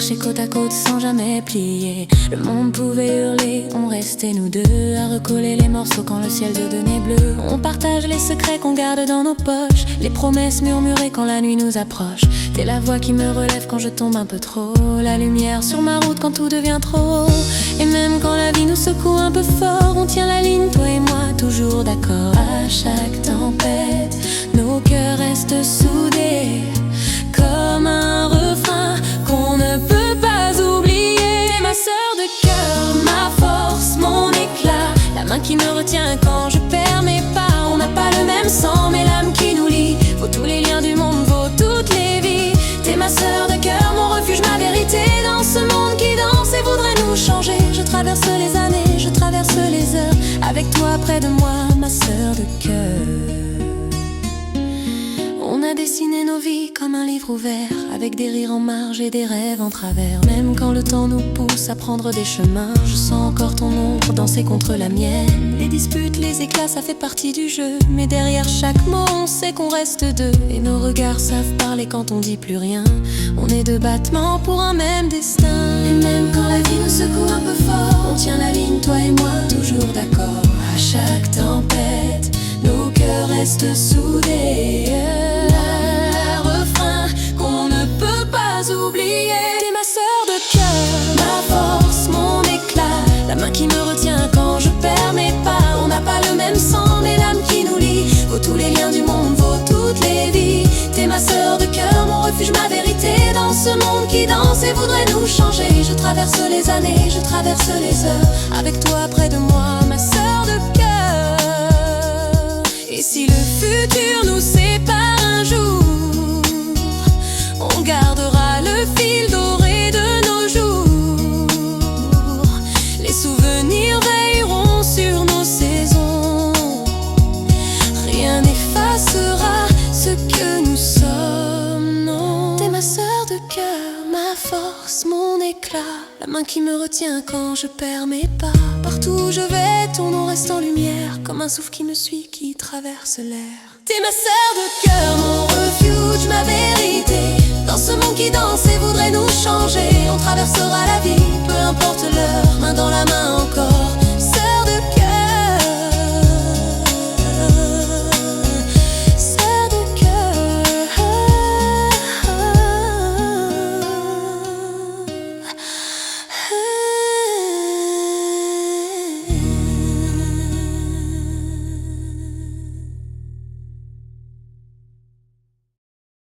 marché côte à côte sans jamais plier. Le monde pouvait hurler, on restait nous deux à recoller les morceaux quand le ciel devenait bleu. On partage les secrets qu'on garde dans nos poches, les promesses murmurées quand la nuit nous approche. T'es la voix qui me relève quand je tombe un peu trop, la lumière sur ma route quand tout devient trop. Et même quand la vie nous secoue un peu fort, on tient la ligne, toi et moi, toujours d'accord. À chaque tempête, nos cœurs restent soudés comme un refrain qu'on ne peut pas oublier. Ma sœur de cœur, ma force, mon éclat, la main qui me retient quand je perds mes pas. On n'a pas le même sang, mais l'âme qui nous lie vaut tous les liens du monde, vaut toutes les vies. T'es ma sœur de cœur, mon refuge, ma vérité dans ce monde qui danse et voudrait nous changer. Je traverse les années, je traverse les heures, avec toi près de moi, ma sœur de cœur. On a dessiné nos vies comme un livre ouvert, avec des rires en marge et des rêves en travers. Même quand le temps nous pousse à prendre des chemins, je sens encore ton ombre danser contre la mienne. Les disputes, les éclats, ça fait partie du jeu, mais derrière chaque mot, on sait qu'on reste deux. Et nos regards savent parler quand on dit plus rien. On est deux battements pour un même destin. Et même quand la vie nous secoue un peu fort, on tient la ligne, toi et moi, toujours d'accord. À chaque tempête, nos cœurs restent soudés. Oublier. T'es ma sœur de cœur, ma force, mon éclat, la main qui me retient quand je perds mes pas. On n'a pas le même sang, mais l'âme qui nous lie vaut tous les liens du monde, vaut toutes les vies. T'es ma sœur de cœur, mon refuge, ma vérité dans ce monde qui danse et voudrait nous changer. Je traverse les années, je traverse les heures, avec toi près de moi, ma sœur de cœur. Et si le futur nous sépare un jour, on gardera le fil doré de nos jours. Les souvenirs veilleront sur nos saisons. Rien n'effacera ce que nous sommes, non. T'es ma sœur de cœur, ma force, mon éclat, la main qui me retient quand je perds mes pas. Partout où je vais, ton nom reste en lumière, comme un souffle qui me suit, qui traverse l'air. T'es ma sœur de cœur, mon refuge, ma vérité dans ce monde qui danse et voudrait nous changer. On traversera la vie, peu importe l'heure, main dans la main encore.